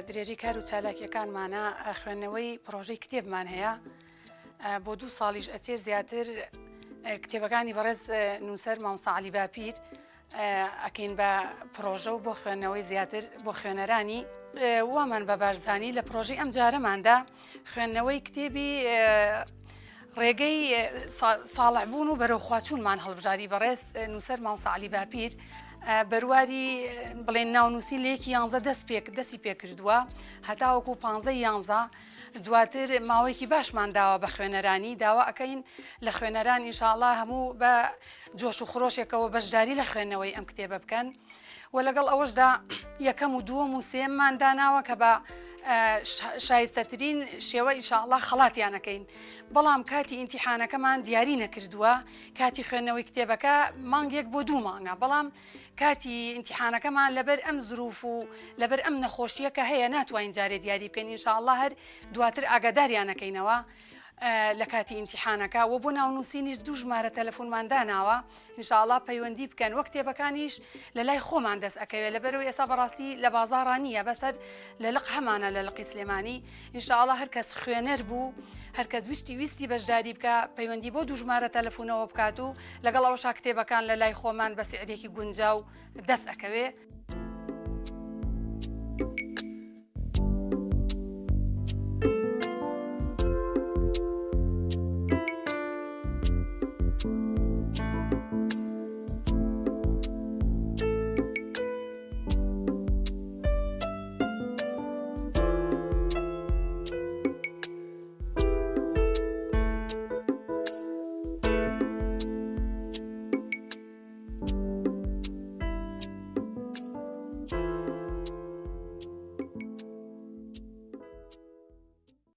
درێژی کار و چالاکیەکانمانە خوێندنەوەی پرۆژەی کتێبمان هەیە بۆ 2 ساڵیش ئەچێ زیاتر کتێبەکانی بەڕێز نووسەر مامۆستا عەلی باپیر ئەکەین بە پرۆژە و بۆ خوێندنەوەی زیاتر بۆ خوێنەرانی وامان بە بارزانی لە پرۆژەی ئەم جارەماندا خوێندنەوەی کتێبی ڕێگەی ساڵحبوون و بەرەوخواچوونمان هەڵبژاری بەڕێز نووسەر مامۆستا عەلی باپیر بەرواری بڵێن ناونووسین لە 11 دەستی پێکردووە هەتاوەکو 15 دواتر ماوەیەکی باشمان داوە بە خوێنەرانی داوا ئەەکەین لە خوێنەران ئینشاءڵڵا هەموو بە جۆش و خۆشێکەوە بەشداری لە خوێندنەوەی ئەم کتێبە بکەن و لەگەڵ ئەوەشدا یەکەم و دووەم و سێممان داناوە کە بە شایستەترین شێوە ئینشاءڵڵا خەڵاتیانەکەین بەڵام کاتی ئیمتیحانەکەمان دیاری نەکردووە کاتی خوێندنەوەی کتێبەکە مانگێک بۆ 2 مانگە بەڵام کاتی ئیمتیحانەکەمان لەبەر ئەم زروف و لەبەر ئەم نەخۆشیە کە هەیە ناتوانین جارێ دیاری بکەین ئینشاءڵڵا هەر دواتر ئاگاداریانەکەینەوە لە کاتی ئیمتیحانەکە و بۆ ناونووسینیش 2 ژمارە تەلەفۆنمان داناوە ئینشاءڵڵا پەیوەندی بکەن وەک کتێبەکانیش لە لای خۆمان دەست ئەکەوێت لەبەرەوەی ئێستا بەڕاستی لە بازاڕان نییە بەسەر لە لق هەمانە لە لقی سلێمانی ئینشاءڵڵا هەر کەس خوێنەر بوو هەر کەس ویستی بەشداری بکە پەیوەندی بۆ 2 ژمارە تەلەفۆنەوە بکات و لەگەڵ ئەوەشا کتێبەکان لە لای خۆمان بە سیعرێکی گونجاو دەست ئەکەوێت